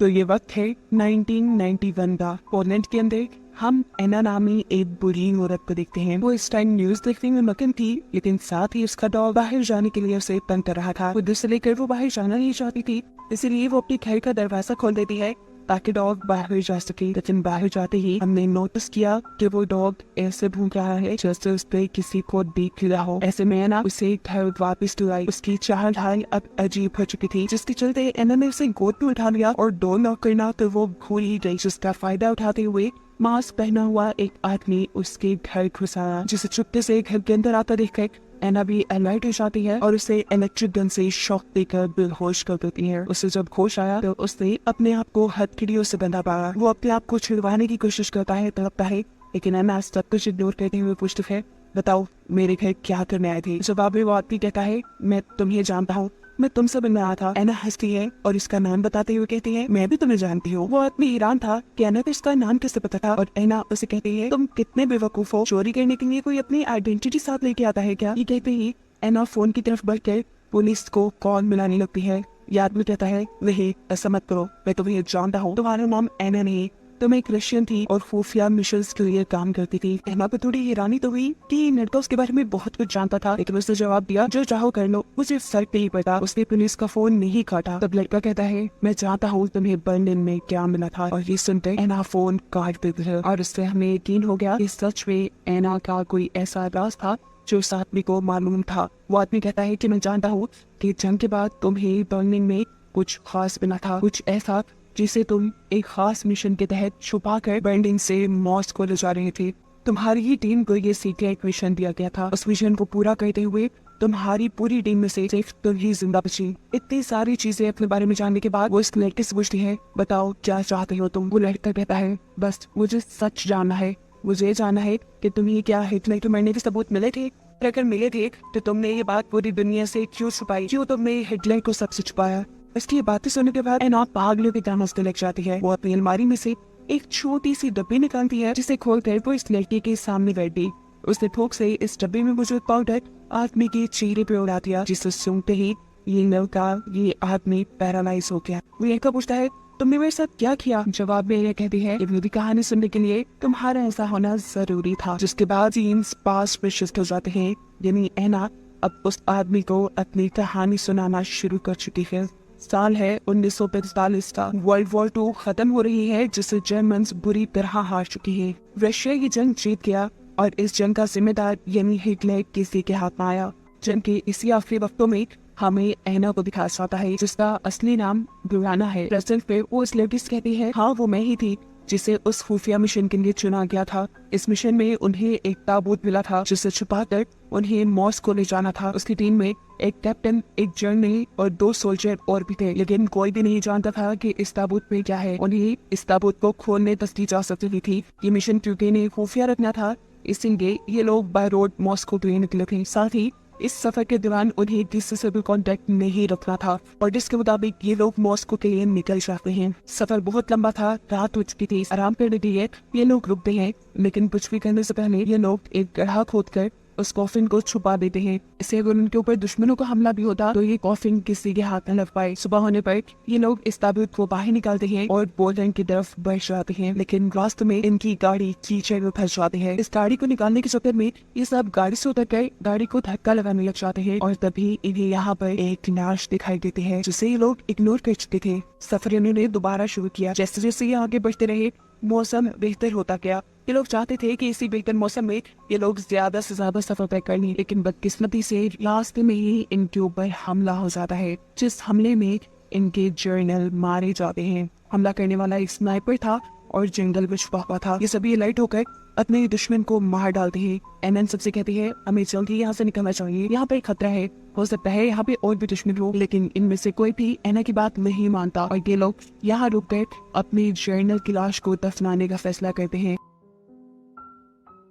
तो ये वक्त है 1991 का। पोलैंड के अंदर हम एना नामी एक बुरी औरत को देखते हैं। वो इस टाइम न्यूज देखने में मगन थी, लेकिन साथ ही उसका डॉग बाहर जाने के लिए उसे तंग कर रहा था। उधर से लेकर वो बाहर जाना नहीं चाहती थी, इसलिए वो अपने घर का दरवाजा खोल देती है ताकि डॉग बाहर जा सके। लेकिन बाहर जाते ही हमने नोटिस किया कि वो डॉग ऐसे भूख रहा है जैसे उस पे किसी को देख लिया हो। ऐसे में एना उसे घर वापस लाई। उसकी चाल ढाल अब अजीब हो चुकी थी, जिसके चलते एना ने उसे गोद में उठा लिया और डोर नॉक करना तो वो भूल ही गई। जिसका फायदा उठाते हुए मास्क पहना हुआ एक आदमी उसके घर घुस आया, जिसे चुपके से घर के अंदर आता देखकर एना भी अलर्ट हो जाती है और उसे इलेक्ट्रिक गन से शॉक देकर बेहोश कर देती है। उसे जब होश आया तो उसने अपने आप को हथकड़ियों से बंधा पाया। वो अपने आप को छुड़वाने की कोशिश करता है, तड़पता है, लेकिन एना सब कुछ इग्नोर करते हुए पूछती है, बताओ मेरे घर क्या करने आए थे। जवाब में वो आदमी कहता है, मैं तुम्हें जानता हूँ, मैं तुमसे मिलने आया था। एना हंसती है और इसका नाम बताते हुए कहती है, मैं भी तुम्हें जानती हूँ। वो आदमी हैरान था कि एना को इसका नाम कैसे पता था और एना उसे कहती है, तुम कितने बेवकूफ हो, चोरी करने के लिए कोई अपनी आइडेंटिटी साथ लेके आता है क्या। ये कहते ही एना फोन की तरफ बढ़कर पुलिस को कॉल मिलाने लगती है। ये आदमी कहता है, नहीं ऐसा मत करो, मैं तुम्हें जानता हूँ, तुम्हारा नाम एना नहीं, तुम एक रशियन थी और खुफिया मिशंस के लिए काम करती थी। एना को थोड़ी हैरानी तो हुई कि लड़का उसके बारे में बहुत कुछ जानता था, लेकिन उसने जवाब दिया, जो चाहो कर लो, मुझे फर्क नहीं पड़ता। उसने पुलिस का फोन नहीं काटा। तब लड़का कहता है, मैं चाहता हूँ तुम्हें बर्लिन में क्या मिला था। और ये सुनते एना फोन काट देती है और उससे हमें यकीन हो गया कि सच में एना का कोई ऐसा राज था जो उस आदमी को मालूम था। वो आदमी कहता है कि मैं जानता हूँ कि जंग के बाद तुम्हें बर्लिन में कुछ खास मिला था, कुछ ऐसा जिसे तुम एक खास मिशन के तहत छुपा कर बर्लिन से मॉस्को ले जा रहे थे। तुम्हारी ही टीम को ये सीक्रेट मिशन दिया गया था। उस मिशन को पूरा करते हुए तुम्हारी पूरी टीम में से सिर्फ तुम ही जिंदा बची। इतनी सारी चीजें अपने बारे में जानने के बाद वो इस लड़के से पूछती है, बताओ क्या चाहते हो तुम। वो लड़का कहता है, बस मुझे सच जानना है, मुझे जानना है कि तुम्हें क्या हिटलर के मरने के सबूत मिले थे, अगर मिले थे तो तुमने ये बात पूरी दुनिया से क्यों छुपाई, क्यों तुमने हिटलर को सबसे छुपाया। इसकी बातें सुनने के बाद एना पागलों की तरह हंसने लग जाती है। वो अपनी अलमारी में से एक छोटी सी डब्बी निकालती है, जिसे खोलकर वो इस लड़के के सामने बैठी। उसने थोक से इस डब्बे में मौजूद पाउडर आदमी के चेहरे पे उड़ा दिया, जिसे सुनते ही ये लड़का, ये आदमी पैरालाइज हो गया। वो लड़का पूछता है, तुमने मेरे साथ क्या किया। जवाब में ये कहती है, ये पूरी कहानी सुनने के लिए तुम्हारा ऐसा होना जरूरी था। जिसके बाद सीन्स पास्ट में शिफ्ट हो जाते हैं, यानी एना अब उस आदमी को अपनी कहानी सुनाना शुरू कर चुकी है। साल है 1945 का। वर्ल्ड वॉर 2 खत्म हो रही है, जिसे जर्मन बुरी तरह हार चुकी है। रशिया ये जंग जीत गया और इस जंग का जिम्मेदार यानी हिटलर किसी के हाथ में आया। जंग के इसी आखिरी वक्तों में हमें एना को दिखाया जाता है, जिसका असली नाम बुराना है। प्रेजेंट पे वो इस लड़की से कहती है, हाँ वो मैं ही थी जिसे उस खुफिया मिशन के लिए चुना गया था। इस मिशन में उन्हें एक ताबूत मिला था, जिसे छुपाकर उन्हें मॉस्को ले जाना था। उसकी टीम में एक कैप्टन, एक जर्नल और 2 सोल्जर और भी थे, लेकिन कोई भी नहीं जानता था कि इस ताबूत में क्या है। उन्हें इस ताबूत को खोलने तक की जा सकती थी। ये मिशन क्योंकि इन्हें खुफिया रखना था, इसलिए ये लोग बाय रोड मॉस्को के लिए निकले थे। साथ ही इस सफर के दौरान उन्हें किसी से भी कांटेक्ट नहीं रखना था और जिसके मुताबिक ये लोग मॉस्को के लिए निकल जाते हैं। सफर बहुत लंबा था, रात हो चुकी थी। आराम करने के लिए ये लोग रुकते हैं, लेकिन कुछ भी करने से पहले ये लोग एक गड्ढा खोदकर उस कॉफिन को छुपा देते हैं। इससे अगर उनके ऊपर दुश्मनों का हमला भी होता तो ये कॉफिन किसी के हाथ न लग पाए। सुबह होने पर ये लोग इस ताबूत को बाहर निकालते हैं और पोलैंड की तरफ बढ़ जाते हैं, लेकिन रास्ते में इनकी गाड़ी कीचड़ में फंस जाती है। इस गाड़ी को निकालने के चक्कर में ये सब गाड़ी से उतर कर गाड़ी को धक्का लगाने लग जाते हैं और तभी इन्हें यहाँ पर एक लाश दिखाई देती है, जिसे ये लोग इग्नोर कर चुके थे। सफर इन्होंने दोबारा शुरू किया। जैसे जैसे ये आगे बढ़ते रहे, मौसम बेहतर होता गया। ये लोग चाहते थे कि इसी बेहतर मौसम में ये लोग ज्यादा से ज्यादा सफर तय कर लें, लेकिन बदकिस्मती से रास्ते में ही इनके ऊपर हमला हो जाता है, जिस हमले में इनके जर्नल मारे जाते हैं। हमला करने वाला एक स्नाइपर था और जंगल में छुपा हुआ था। ये सभी अलर्ट होकर अपने दुश्मन को मार डालते हैं। एनएन सबसे कहती है, हमें जल्दी यहाँ से निकलना चाहिए, यहाँ पे खतरा है, हो सकता है यहाँ पे और भी दुश्मन हो। लेकिन इनमें से कोई भी एना की बात नहीं मानता और ये लोग यहाँ रुक कर अपनी जर्नल की लाश को दफनाने का फैसला करते हैं।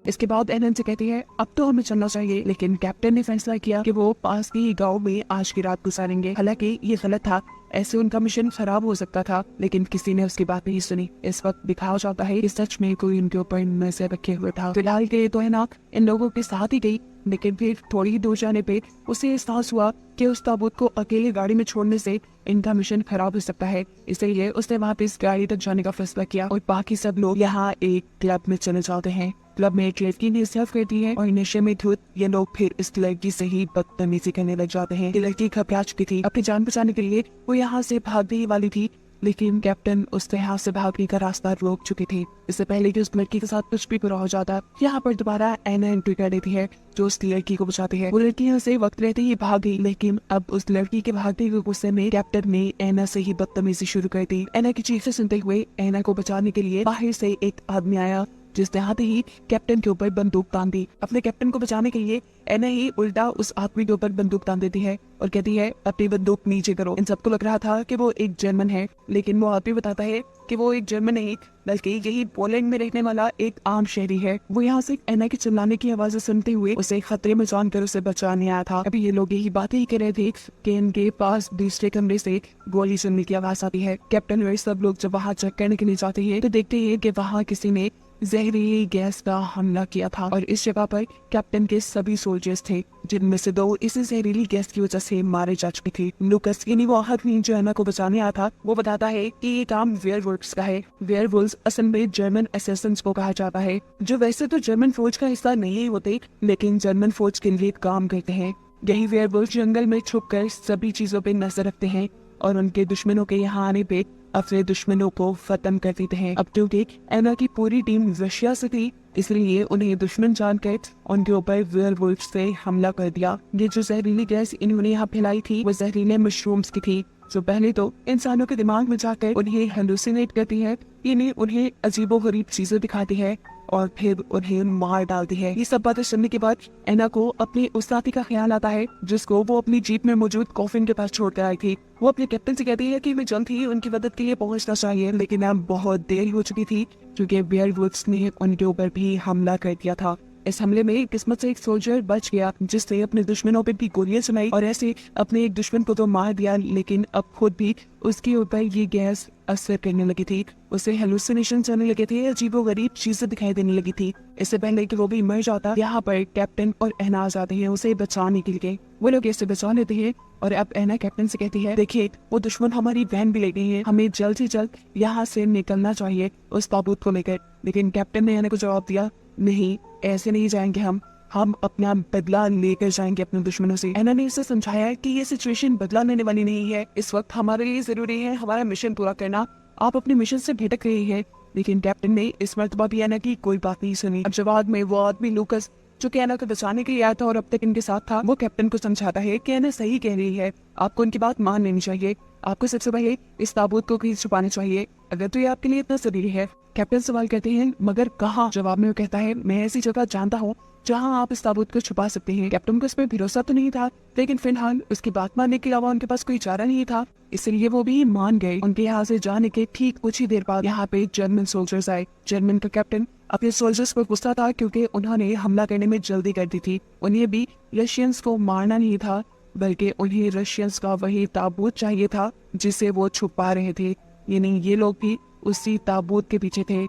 इसके बाद एनएन से कहती है, अब तो हमें चलना चाहिए, लेकिन कैप्टन ने फैसला किया कि वो पास के ही गांव में आज की रात गुजारेंगे। हालांकि ये गलत था, ऐसे उनका मिशन खराब हो सकता था, लेकिन किसी ने उसकी बात नहीं सुनी। इस वक्त दिखाया जाता है कि सच में कोई उनके ऊपर नजर रखे हुए था। फिलहाल के लिए तो है ना इन लोगों के साथ ही गई, लेकिन फिर थोड़ी ही दूर जाने पे उसे एहसास हुआ कि उस ताबूत को अकेले गाड़ी में छोड़ने से इनका मिशन खराब हो सकता है। इसलिए उसने वहाँ पे इस गाड़ी तक जाने का फैसला किया और बाकी सब लोग यहाँ एक क्लब में चले जाते हैं। क्लब में एक लड़की ने सर्व करती है और नशे में धुत ये लोग फिर इस लड़की से ही बदतमीजी करने लग जाते हैं। ये लड़की घबरा चुकी थी, अपनी जान बचाने के लिए वो यहाँ से भागने ही वाली थी, लेकिन कैप्टन उससे यहाँ से भागने का रास्ता रोक चुकी थी। इससे पहले कि उस लड़की के साथ कुछ भी बुरा हो जाता, यहाँ पर दोबारा एना एंट्री कर देती है जो उस लड़की को बचाती है। वो लड़की यहाँ से वक्त रहते ही भाग गई, लेकिन अब उस लड़की के भागने के गुस्से में कैप्टन ने एना से ही बदतमीजी शुरू कर दी। एना की चीखें सुनते हुए एना को बचाने के लिए बाहर से एक आदमी आया, जिसने आते ही कैप्टन के ऊपर बंदूक तान दी। अपने कैप्टन को बचाने के लिए एना ही उल्टा उस आदमी के ऊपर बंदूक तान देती है और कहती है अपनी बंदूक नीचे करो। इन सबको लग रहा था कि वो एक जर्मन है, लेकिन वो आदमी बताता है कि वो एक जर्मन नहीं बल्कि यही पोलैंड में रहने वाला एक आम शहरी है। वो यहाँ से एना की चिल्लाने की आवाज़ें सुनते हुए उसे खतरे में जानकर उसे बचाने आया था। अभी ये लोग यही बातें ही कर रहे थे कि इनके पास दूसरे कमरे से गोली चलने की आवाज आती है। कैप्टन वे सब लोग जब वहाँ चेक करने के लिए जाते हैं तो देखते हैं कि वहाँ किसी ने जहरीली गैस का हमला किया था और इस जगह पर कैप्टन के सभी सोल्जर्स थे, जिनमें से 2 इसी जहरीली गैस की वजह से मारे जा चुके थे। लूकस यानी वो आदमी जो एना को बचाने आया था, वो बताता है कि ये काम वेयरवुल्व्स का है। वेयरवुल्व्स असल में जर्मन असैसिन्स को कहा जाता है, जो वैसे तो जर्मन फौज का हिस्सा नहीं होते, लेकिन जर्मन फौज के लिए काम करते हैं। यही वेयरवुल्व जंगल में छुपकर सभी चीजों पे नजर रखते हैं और उनके दुश्मनों के यहाँ आने पे अपने दुश्मनों को खत्म कर देते हैं। अब क्योंकि एना की पूरी टीम रशिया से थी, इसलिए उन्हें दुश्मन जानकर उनके ऊपर वेयरवुल्व से हमला कर दिया। ये जो जहरीली गैस इन्होंने यहाँ फैलाई थी वो जहरीले मशरूम्स की थी, जो पहले तो इंसानों के दिमाग में जाकर उन्हें हेलुसिनेट करती है, यानी उन्हें अजीबोगरीब चीजें दिखाती है और फिर उन्हें मार डालती है। ये सब बातें सुनने के बाद एना को अपने उस साथी का ख्याल आता है जिसको वो अपनी जीप में मौजूद कॉफिन के पास छोड़कर आई थी। वो अपने कैप्टन से कहती है कि मैं जल्द ही उनकी मदद के लिए पहुंचना चाहिए, लेकिन अब बहुत देर हो चुकी थी क्योंकि वेयरवुल्व्स ने उनके ऊपर भी हमला कर दिया था। इस हमले में किस्मत से एक सोल्जर बच गया, जिसने अपने दुश्मनों पे भी गोलियां चलाई और ऐसे अपने एक दुश्मन को तो मार दिया, लेकिन अब खुद भी उसके ऊपर ये गैस असर करने लगी थी। उसे हेलुसिनेशन चलने लगे थे, अजीबोगरीब चीजें दिखाई देने लगी थी। इससे पहले कि वो भी मर जाता, यहाँ पर कैप्टन और एना आ जाते हैं उसे बचाने के लिए। वो लोग ऐसे बचा लेते हैं और अब एना कैप्टन से कहती है, देखिए वो दुश्मन हमारी वैन भी ले गए हैं, हमें जल्द से जल्द यहाँ से निकलना चाहिए उस ताबूत को लेकर। लेकिन कैप्टन ने एना को जवाब दिया, नहीं ऐसे नहीं जाएंगे, हम अपना बदला लेकर जाएंगे अपने दुश्मनों से। एना ने इसे समझाया कि ये सिचुएशन बदला लेने वाली नहीं है, इस वक्त हमारे लिए जरूरी है हमारा मिशन पूरा करना। आप अपने मिशन से भटक रहे हैं। लेकिन कैप्टन ने इस मर्तबा भी एना की कोई बात नहीं सुनी। अब जवाब में वो आदमी लूकस जो कि एना को बचाने के लिए आया था और अब तक इनके साथ था, वो कैप्टन को समझाता है कि एना सही कह रही है, आपको उनकी बात मान लेनी चाहिए, आपको सबसे पहले इस ताबूत को कहीं छुपाना चाहिए अगर तो ये आपके लिए इतना जरूरी है। कैप्टन सवाल कहते हैं, मगर कहाँ? जवाब में वो कहता है, मैं ऐसी जगह जानता हूँ जहाँ आप इस ताबूत को छुपा सकते हैं। कैप्टन को इसमें भरोसा तो नहीं था, लेकिन फिलहाल उसकी बात मानने के अलावा उनके पास कोई चारा नहीं था, इसलिए वो भी मान गए। उनके यहाँ से जाने के ठीक कुछ ही देर बाद यहाँ पे जर्मन सोल्जर्स आए। जर्मन का कैप्टन अपने सोल्जर्स पर गुस्सा था क्योंकि उन्होंने हमला करने में जल्दी कर दी थी। उन्हें भी रशियंस को मारना नहीं था, बल्कि उन्हें रशियंस का वही ताबूत चाहिए था जिसे वो छुपा रहे थे, यानी ये लोग भी उसी ताबूत के पीछे थे।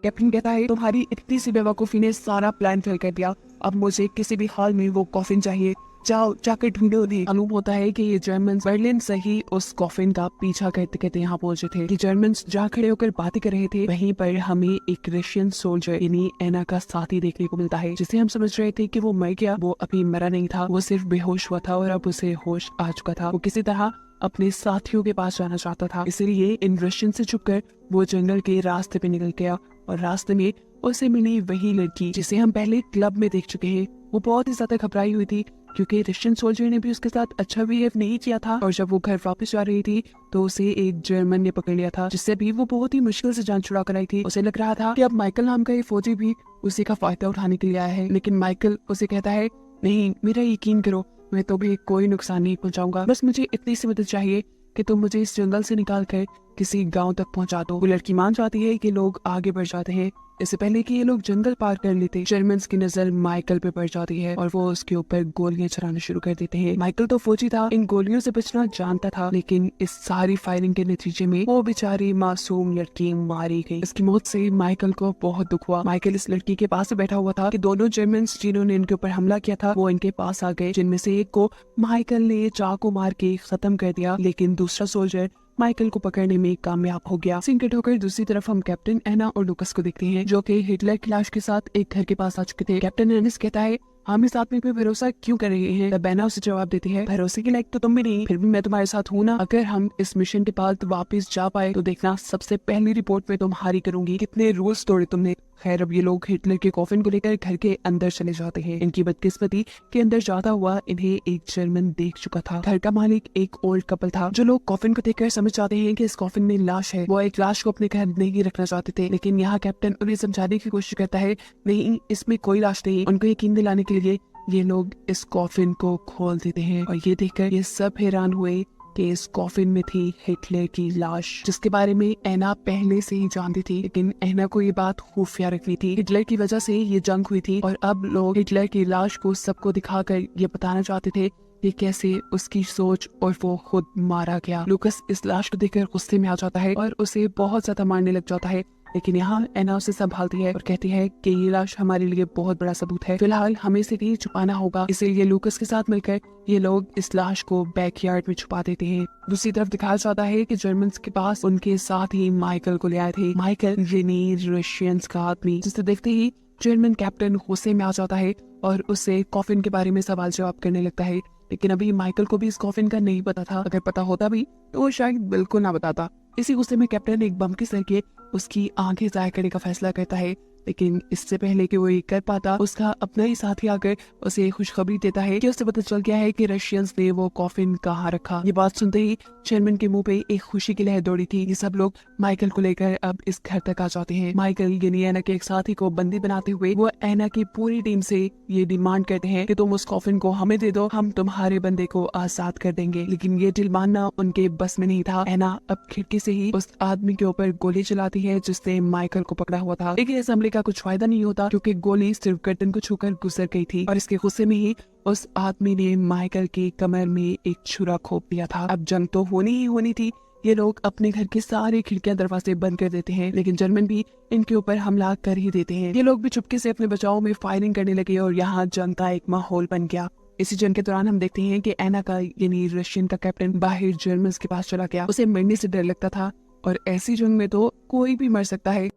कैप्टन कहता है, तुम्हारी इतनी सी बेवकूफी ने सारा प्लान फेल कर दिया, अब मुझे किसी भी हाल में वो कॉफिन चाहिए, जाओ जाकर ढूंढो उन्हें। मालूम होता है कि ये जर्मन बर्लिन से ही उस कॉफिन का पीछा करते करते यहाँ पहुंचे थे। ये जर्मन जहाँ खड़े होकर बातें कर रहे थे, वहीं पर हमें एक रशियन सोल्जर यानी एना का साथी देखने को मिलता है, जिसे हम समझ रहे थे कि वो मर गया। वो अभी मरा नहीं था, वो सिर्फ बेहोश हुआ था और अब उसे होश आ चुका था। वो किसी तरह अपने साथियों के पास जाना चाहता था, इसलिए इन रशियन से छुपकर वो जंगल के रास्ते पे निकल गया और रास्ते में उसे मिली वही लड़की जिसे हम पहले क्लब में देख चुके हैं। वो बहुत ही ज्यादा घबराई हुई थी क्योंकि रशियन सोल्जर ने भी उसके साथ अच्छा बिहेव नहीं किया था और जब वो घर वापस जा रही थी तो उसे एक जर्मन ने पकड़ लिया था, जिससे भी वो बहुत ही मुश्किल से जान छुड़ा कर आई थी। उसे लग रहा था कि अब माइकल नाम का ये फौजी भी उसी का फायदा उठाने के लिए आया है, लेकिन माइकल उसे कहता है, नहीं मेरा यकीन करो, मैं तुम्हें कोई नुकसान नहीं पहुंचाऊंगा, बस मुझे इतनी सी मदद चाहिए कि तुम मुझे इस जंगल से निकाल कर किसी गांव तक पहुंचा दो। वो लड़की मान जाती है कि लोग आगे बढ़ जाते हैं। इससे पहले कि ये लोग जंगल पार कर लेते, जर्मन्स की नजर माइकल पे पड़ जाती है और वो उसके ऊपर गोलियां चलाना शुरू कर देते हैं। माइकल तो फौजी था, इन गोलियों से बचना जानता था, लेकिन इस सारी फायरिंग के नतीजे में वो बेचारी मासूम लड़की मारी गई। इसकी मौत से माइकल को बहुत दुख हुआ। माइकल इस लड़की के पास बैठा हुआ था कि दोनों जर्मन्स जिन्होंने इनके ऊपर हमला किया था वो इनके पास आ गए, जिनमें से एक को माइकल ने चाकू मार के खत्म कर दिया, लेकिन दूसरा सोल्जर माइकल को पकड़ने में कामयाब हो गया। सीन कट होकर दूसरी तरफ हम कैप्टन एना और लुकस को देखते हैं, जो कि हिटलर की लाश के साथ एक घर के पास आ चुके थे। कैप्टन एनिस कहता है, हम इस आदमी पे भरोसा क्यों कर रहे हैं? तब एना उसे जवाब देती है, भरोसे के लायक तो तुम भी नहीं, फिर भी मैं तुम्हारे साथ हूँ ना। अगर हम इस मिशन के बाद वापस जा पाए तो देखना सबसे पहली रिपोर्ट में तुम्हारी करूंगी। कितने रूल्स तोड़े तुमने। खैर, अब ये लोग हिटलर के कॉफिन को लेकर घर के अंदर चले जाते हैं। इनकी बदकिस्मती के अंदर जाता हुआ इन्हें एक जर्मन देख चुका था। घर का मालिक एक ओल्ड कपल था, जो लोग कॉफिन को देखकर समझ जाते हैं कि इस कॉफिन में लाश है। वो एक लाश को अपने घर नहीं रखना चाहते थे, लेकिन यहाँ कैप्टन उन्हें समझाने की कोशिश करता है, नहीं, इसमें कोई लाश नहीं। उनको यकीन दिलाने के लिए ये लोग इस कॉफिन को खोल देते हैं और ये देखकर ये सब हैरान हुए कि इस कॉफिन में थी हिटलर की लाश, जिसके बारे में एना पहले से ही जानती थी, लेकिन एना को ये बात खुफिया रखनी थी। हिटलर की वजह से ये जंग हुई थी और अब लोग हिटलर की लाश को सबको दिखाकर ये बताना चाहते थे कि कैसे उसकी सोच और वो खुद मारा गया। लुकस इस लाश को देखकर गुस्से में आ जाता है और उसे बहुत ज्यादा मारने लग जाता है, लेकिन यहाँ एना उसे संभालती है और कहती है कि ये लाश हमारे लिए बहुत बड़ा सबूत है, फिलहाल हमें इसे भी छुपाना होगा। इसीलिए लुकस के साथ मिलकर ये लोग इस लाश को बैकयार्ड में छुपा देते हैं। दूसरी तरफ दिखाया जाता है कि जर्मन्स के पास उनके साथ ही माइकल को ले आए थे। माइकल रेनी रशियंस का आदमी, जिसे देखते ही जर्मन कैप्टन गुस्से में आ जाता है और उससे कॉफिन के बारे में सवाल जवाब करने लगता है। लेकिन अभी माइकल को भी इस कॉफिन का नहीं पता था। अगर पता होता भी तो वो शायद बिल्कुल ना बताता। इसी गुस्से में कैप्टन एक बम के सर के उसकी आंखें जाया करने का फैसला करता है, लेकिन इससे पहले कि वो ये कर पाता, उसका अपना ही साथी आकर उसे खुशखबरी देता है कि उसे पता चल गया है कि रशियंस ने वो कॉफिन कहाँ रखा। ये बात सुनते ही जर्मन के मुंह पे एक खुशी की लहर दौड़ी थी। ये सब लोग माइकल को लेकर अब इस घर तक आ जाते हैं। माइकल यानी एना के एक साथी को बंदी बनाते हुए वो एना की पूरी टीम से ये डिमांड करते हैं कि तुम उस कॉफिन को हमें दे दो, हम तुम्हारे बंदे को आजाद कर देंगे। लेकिन ये डील मानना उनके बस में नहीं था। एना अब खिड़की से ही उस आदमी के ऊपर गोली चलाती है जिसने माइकल को पकड़ा हुआ था, लेकिन इस हमले का कुछ फायदा नहीं होता क्योंकि गोली सिर्फ गर्दन को छूकर गुजर गई थी और इसके गुस्से में ही उस आदमी ने माइकल की कमर में एक छुरा खोप दिया था। अब जंग तो होनी ही होनी थी। ये लोग अपने घर के सारे खिड़कियां दरवाजे बंद कर देते हैं, लेकिन जर्मन भी इनके ऊपर हमला कर ही देते हैं। ये लोग भी चुपके से अपने बचाव में फायरिंग करने लगे और यहाँ जंग का एक माहौल बन गया। इसी जंग के दौरान हम देखते हैं कि एना का यानी रशियन का कैप्टन बाहर जर्मन के पास चला गया। उसे मरने से डर लगता था और ऐसी जंग में तो कोई भी मर सकता है।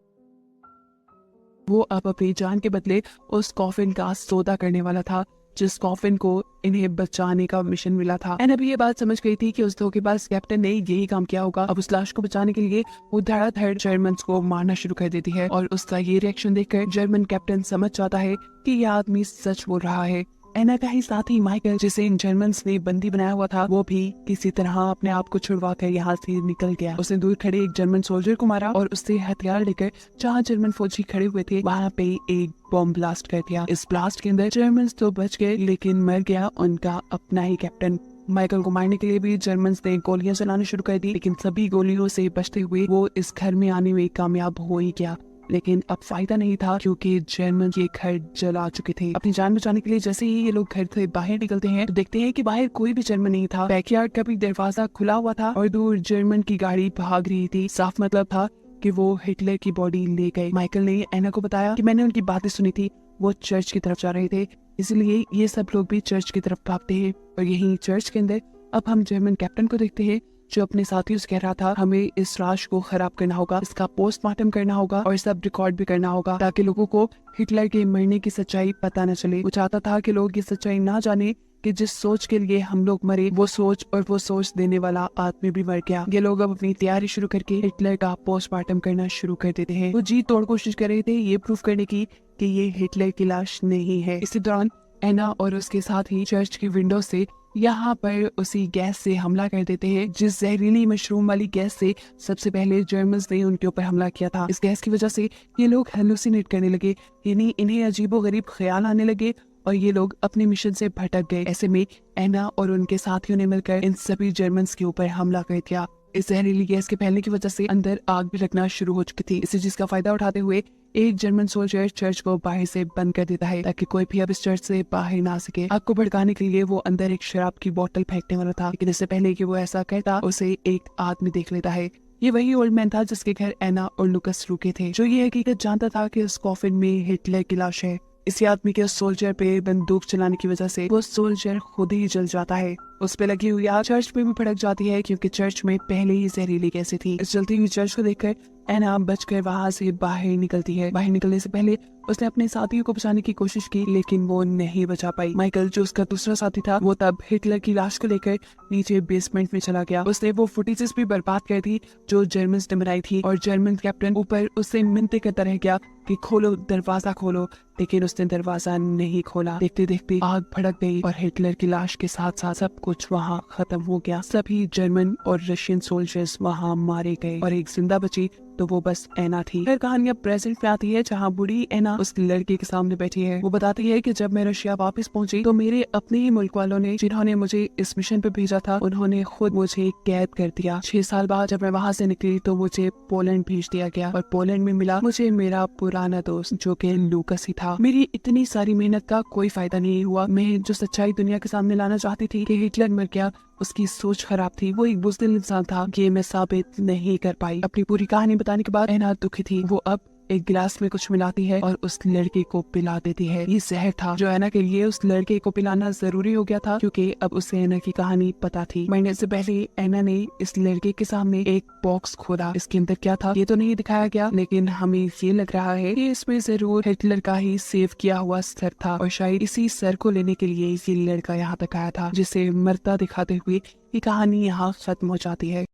वो अब अपनी जान के बदले उस कॉफिन का सौदा करने वाला था, जिस कॉफिन को इन्हें बचाने का मिशन मिला था। एना भी ये बात समझ गई थी कि उस धोखेबाज कैप्टन ने यही काम किया होगा। अब उस लाश को बचाने के लिए वो धड़ाधड़ जर्मन्स को मारना शुरू कर देती है और उसका ये रिएक्शन देखकर जर्मन कैप्टन समझ जाता है कि ये आदमी सच बोल रहा है। एना का ही साथी माइकल, जिसे इन जर्मन्स ने बंदी बनाया हुआ था, वो भी किसी तरह अपने आप को छुड़वा कर यहाँ से निकल गया। उसने दूर खड़े एक जर्मन सोल्जर को मारा और उससे हथियार लेकर जहाँ जर्मन फौजी खड़े हुए थे वहाँ पे एक बॉम्ब ब्लास्ट कर दिया। इस ब्लास्ट के अंदर जर्मन्स तो बच गए, लेकिन मर गया उनका अपना ही कैप्टन। माइकल को मारने के लिए भी जर्मन्स ने गोलियां चलाना शुरू कर दी, लेकिन सभी गोलियों से बचते हुए वो इस घर में आने में कामयाब हो ही गया। लेकिन अब फायदा नहीं था क्योंकि जर्मन ये घर जला चुके थे। अपनी जान बचाने के लिए जैसे ही ये लोग घर से बाहर निकलते हैं तो देखते हैं कि बाहर कोई भी जर्मन नहीं था। बैकयार्ड का भी दरवाजा खुला हुआ था और दूर जर्मन की गाड़ी भाग रही थी। साफ मतलब था कि वो हिटलर की बॉडी ले गए। माइकल ने एना को बताया कि मैंने उनकी बातें सुनी थी, वो चर्च की तरफ जा रहे थे, इसलिए ये सब लोग भी चर्च की तरफ भागते हैं। और यही चर्च के अंदर अब हम जर्मन कैप्टन को देखते हैं जो अपने साथियों से कह रहा था, हमें इस लाश को खराब करना होगा, इसका पोस्टमार्टम करना होगा और सब रिकॉर्ड भी करना होगा ताकि लोगों को हिटलर के मरने की सच्चाई पता न चले। वो चाहता था कि लोग ये सच्चाई ना जाने कि जिस सोच के लिए हम लोग मरे वो सोच और वो सोच देने वाला आदमी भी मर गया। ये लोग अब अपनी तैयारी शुरू करके हिटलर का पोस्टमार्टम करना शुरू कर देते हैं। वो जी तोड़ कोशिश कर रहे थे ये प्रूफ करने की कि ये हिटलर की लाश नहीं है। इसी दौरान एना और उसके साथ ही चर्च की विंडो से यहाँ पर उसी गैस से हमला कर देते हैं जिस जहरीली मशरूम वाली गैस से सबसे पहले जर्मन्स ने उनके ऊपर हमला किया था। इस गैस की वजह से ये लोग हेलुसिनेट करने लगे, यानी इन्हें अजीबोगरीब ख्याल आने लगे और ये लोग अपने मिशन से भटक गए। ऐसे में एना और उनके साथियों ने मिलकर इन सभी जर्मन्स के ऊपर हमला कर दिया। इस जहरीली गैस के फैलने की वजह से अंदर आग भी लगना शुरू हो चुकी थी। इसी चीज का फायदा उठाते हुए एक जर्मन सोल्जर चर्च को बाहर से बंद कर देता है ताकि कोई भी अब इस चर्च से बाहर ना सके। आग को भड़काने के लिए वो अंदर एक शराब की बोतल फेंकने वाला था, लेकिन इससे पहले कि वो ऐसा करता उसे एक आदमी देख लेता है। ये वही ओल्ड मैन था जिसके घर एना और लुकस रुके थे, जो ये हकीकत जानता था कि उस कॉफिन में हिटलर की लाश है। इसी आदमी के सोल्जर पे बंदूक चलाने की वजह से वो सोल्जर खुद ही जल जाता है। उस पे लगी हुई आग चर्च पे भी भड़क जाती है क्योंकि चर्च में पहले ही जहरीली गैसें थी। इस जलती हुई चर्च को देखकर एना बचकर वहां से बाहर निकलती है। बाहर निकलने से पहले उसने अपने साथियों को बचाने की कोशिश की, लेकिन वो नहीं बचा पाई। माइकल, जो उसका दूसरा साथी था, वो तब हिटलर की लाश को लेकर नीचे बेसमेंट में चला गया। उसने वो फुटेजेस भी बर्बाद कर दी जो जर्मन ने बनाई थी, और जर्मन कैप्टन ऊपर उससे मिन्नतें करता रह गया कि खोलो दरवाजा खोलो, लेकिन उसने दरवाजा नहीं खोला। देखते देखते आग भड़क गई और हिटलर की लाश के साथ साथ सब कुछ वहाँ खत्म हो गया। सभी जर्मन और रशियन सोल्जर्स वहाँ मारे गए और एक जिंदा बची तो वो बस एना थी। फिर कहानी अब प्रेजेंट में आती है, जहाँ बूढ़ी एना उस लड़के के सामने बैठी है। वो बताती है कि जब मैं रशिया वापस पहुंची तो मेरे अपने ही मुल्क वालों ने, जिन्होंने मुझे इस मिशन पे भेजा था, उन्होंने खुद मुझे कैद कर दिया। 6 साल बाद जब मैं वहाँ से निकली तो मुझे पोलैंड भेज दिया गया और पोलैंड में मिला मुझे मेरा पुराना दोस्त जो कि लूकस ही था। मेरी इतनी सारी मेहनत का कोई फायदा नहीं हुआ। मैं जो सच्चाई दुनिया के सामने लाना चाहती थी कि हिटलर मर गया, उसकी सोच खराब थी, वो एक बुज़दिल इंसान था, ये मैं साबित नहीं कर पाई। अपनी पूरी कहानी बताने के बाद एना दुखी थी। वो अब एक गिलास में कुछ मिलाती है और उस लड़के को पिला देती है। ये जहर था जो एना के लिए उस लड़के को पिलाना जरूरी हो गया था, क्योंकि अब उसे एना की कहानी पता थी। मरने से पहले एना ने इस लड़के के सामने एक बॉक्स खोला। इसके अंदर क्या था ये तो नहीं दिखाया गया, लेकिन हमें ये लग रहा है कि इसमें जरूर हिटलर का ही सेव किया हुआ सर था, और शायद इसी सर को लेने के लिए ये लड़का यहाँ तक आया था, जिसे मरता दिखाते हुए ये कहानी यहाँ खत्म हो जाती है।